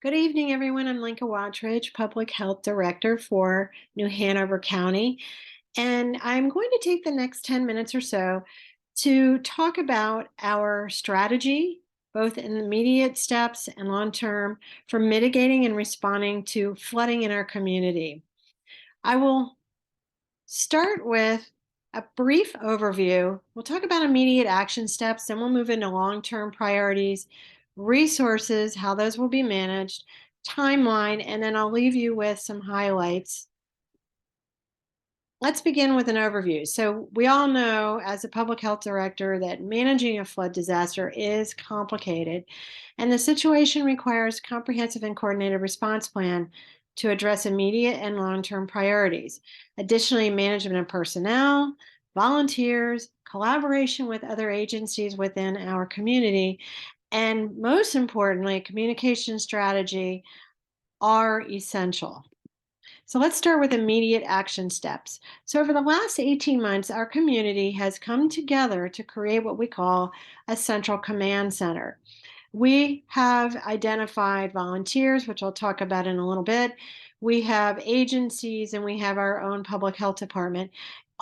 Good evening, everyone. I'm Linka Wattridge, Public Health Director for New Hanover County. And I'm going to take the next 10 minutes or so to talk about our strategy, both in immediate steps and long term, for mitigating and responding to flooding in our community. I will start with a brief overview. We'll talk about immediate action steps, then we'll move into long-term priorities, resources, how those will be managed, timeline, and then I'll leave you with some highlights. Let's begin with an overview. So we all know as a public health director that managing a flood disaster is complicated, and the situation requires comprehensive and coordinated response plan to address immediate and long-term priorities. Additionally, management of personnel, volunteers, collaboration with other agencies within our community, and most importantly, communication strategy are essential. So let's start with immediate action steps. So over the last 18 months, our community has come together to create what we call a central command center. We have identified volunteers, which I'll talk about in a little bit. We have agencies and we have our own public health department.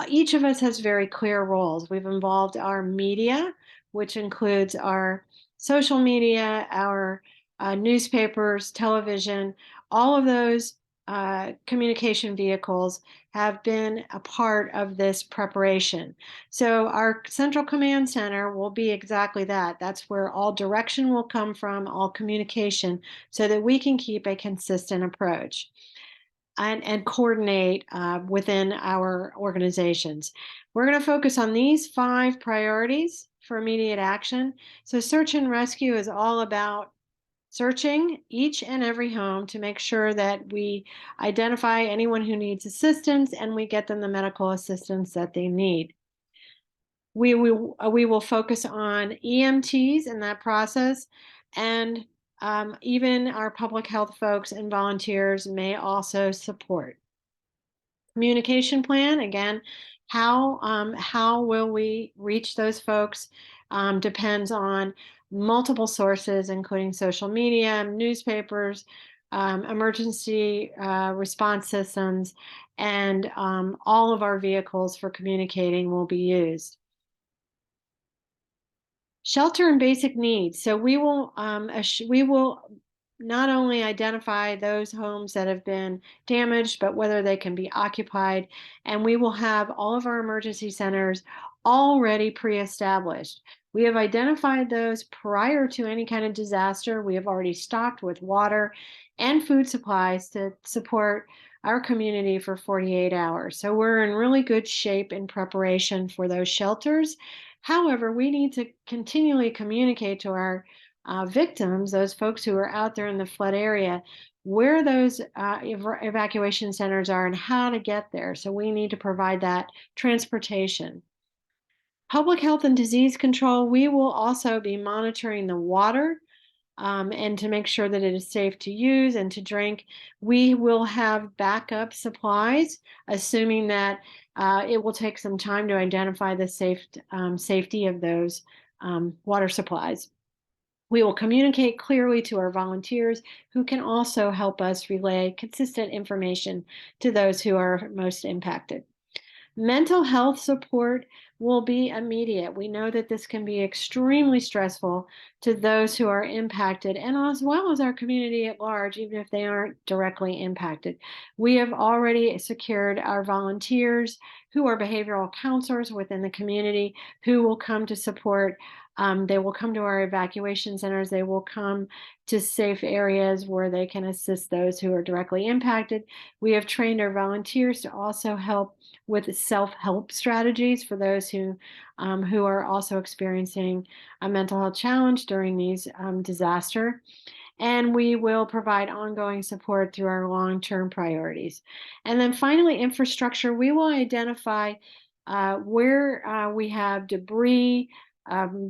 Each of us has very clear roles. We've involved our media, which includes our social media, our newspapers, television, all of those communication vehicles have been a part of this preparation. So our central command center will be exactly that. That's where all direction will come from, all communication, so that we can keep a consistent approach and coordinate within our organizations. We're going to focus on these 5 priorities for immediate action. So search and rescue is all about searching each and every home to make sure that we identify anyone who needs assistance and we get them the medical assistance that they need. We will focus on EMTs in that process, and even our public health folks and volunteers may also support. Communication plan, again, how will we reach those folks depends on multiple sources, including social media, newspapers, emergency response systems, and all of our vehicles for communicating will be used. Shelter and basic needs. So we will not only identify those homes that have been damaged, but whether they can be occupied. And we will have all of our emergency centers already pre-established. We have identified those prior to any kind of disaster. We have already stocked with water and food supplies to support our community for 48 hours. So we're in really good shape in preparation for those shelters. However, we need to continually communicate to our victims, those folks who are out there in the flood area, where those evacuation centers are and how to get there. So we need to provide that transportation. Public health and disease control, we will also be monitoring the water and to make sure that it is safe to use and to drink. We will have backup supplies, assuming that it will take some time to identify the safety of those water supplies. We will communicate clearly to our volunteers who can also help us relay consistent information to those who are most impacted. Mental health support will be immediate. We know that this can be extremely stressful to those who are impacted and as well as our community at large, even if they aren't directly impacted. We have already secured our volunteers who are behavioral counselors within the community who will come to support. They will come to our evacuation centers. They will come to safe areas where they can assist those who are directly impacted. We have trained our volunteers to also help with self-help strategies for those who are also experiencing a mental health challenge during these disaster. And we will provide ongoing support through our long-term priorities. And then finally, infrastructure, we will identify where we have debris,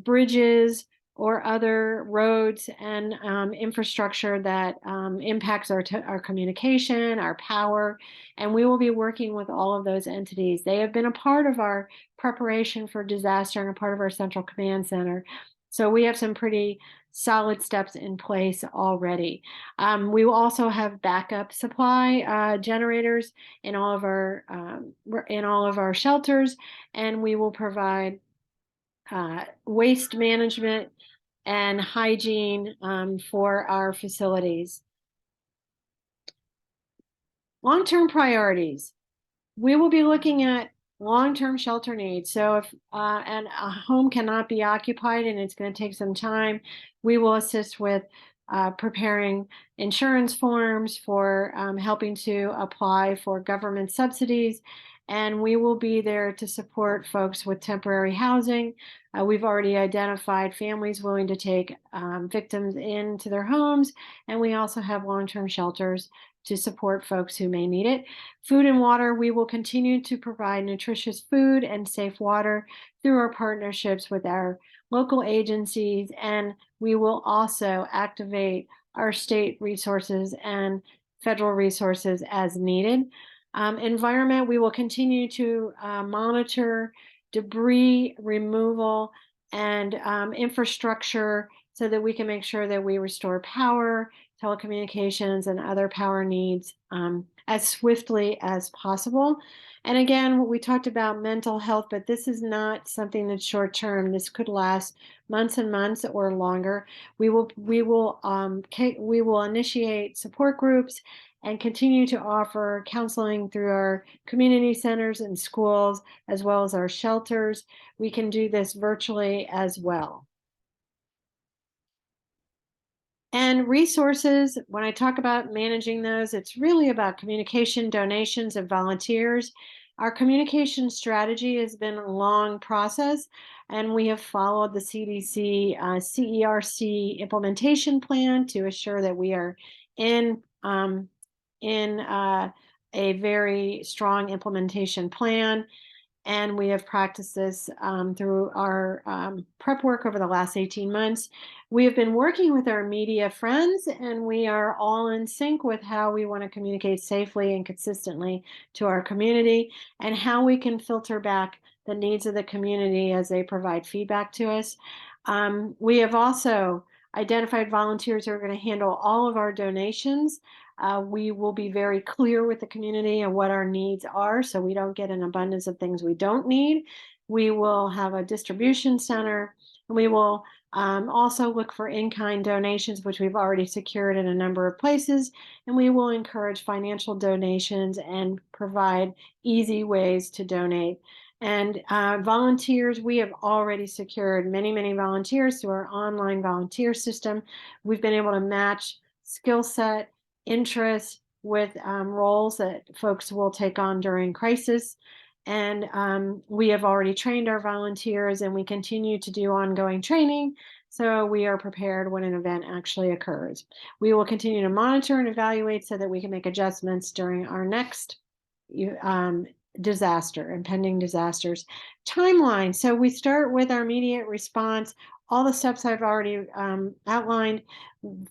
bridges, or other roads and infrastructure that impacts our communication, our power, and we will be working with all of those entities. They have been a part of our preparation for disaster and a part of our central command center. So we have some pretty solid steps in place already. We will also have backup supply generators in all of our shelters, and we will provide waste management and hygiene for our facilities. Long-term priorities. We will be looking at long-term shelter needs. So if and a home cannot be occupied and it's going to take some time, we will assist with preparing insurance forms for helping to apply for government subsidies. And we will be there to support folks with temporary housing. We've already identified families willing to take victims into their homes, and we also have long-term shelters to support folks who may need it. Food and water, we will continue to provide nutritious food and safe water through our partnerships with our local agencies, and we will also activate our state resources and federal resources as needed. Environment, we will continue to monitor debris removal and infrastructure so that we can make sure that we restore power, telecommunications, and other power needs as swiftly as possible. And again, we talked about mental health, but this is not something that's short term. This could last months and months or longer. We will initiate support groups and continue to offer counseling through our community centers and schools, as well as our shelters. We can do this virtually as well. And resources, when I talk about managing those, it's really about communication, donations, and volunteers. Our communication strategy has been a long process, and we have followed the CDC CERC implementation plan to assure that we are in a very strong implementation plan. And we have practiced this through our prep work over the last 18 months. We have been working with our media friends, and we are all in sync with how we want to communicate safely and consistently to our community, and how we can filter back the needs of the community as they provide feedback to us. We have also identified volunteers who are going to handle all of our donations. We will be very clear with the community on what our needs are so we don't get an abundance of things we don't need. We will have a distribution center. We will also look for in-kind donations, which we've already secured in a number of places. And we will encourage financial donations and provide easy ways to donate. And volunteers, we have already secured many, many volunteers through our online volunteer system. We've been able to match skill set, interest with roles that folks will take on during crisis. And we have already trained our volunteers, and we continue to do ongoing training, so we are prepared when an event actually occurs. We will continue to monitor and evaluate so that we can make adjustments during our next disaster, impending disasters. Timeline. So we start with our immediate response, all the steps I've already outlined,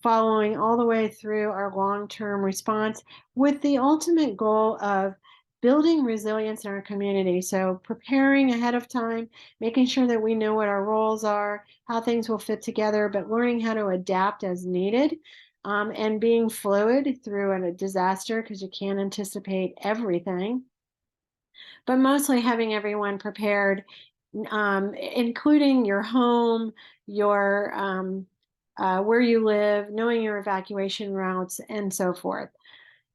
following all the way through our long-term response, with the ultimate goal of building resilience in our community. So preparing ahead of time, making sure that we know what our roles are, how things will fit together, but learning how to adapt as needed, and being fluid through a disaster, because you can't anticipate everything. But mostly having everyone prepared, including your home, your where you live, knowing your evacuation routes, and so forth.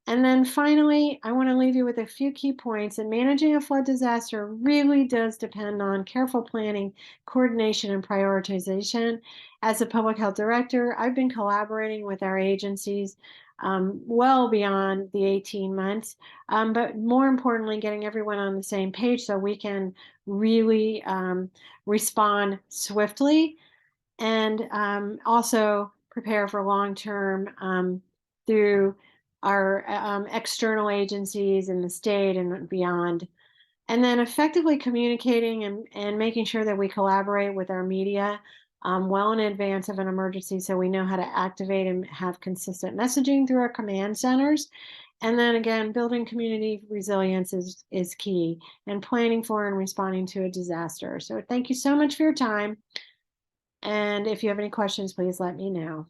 And then finally, I want to leave you with a few key points. And managing a flood disaster really does depend on careful planning, coordination, and prioritization. As a public health director, I've been collaborating with our agencies well beyond the 18 months, but more importantly, getting everyone on the same page so we can really respond swiftly, and also prepare for long-term through our external agencies in the state and beyond. And then effectively communicating and making sure that we collaborate with our media well in advance of an emergency, so we know how to activate and have consistent messaging through our command centers. And then again, building community resilience is key, and planning for and responding to a disaster. So thank you so much for your time. And if you have any questions, please let me know.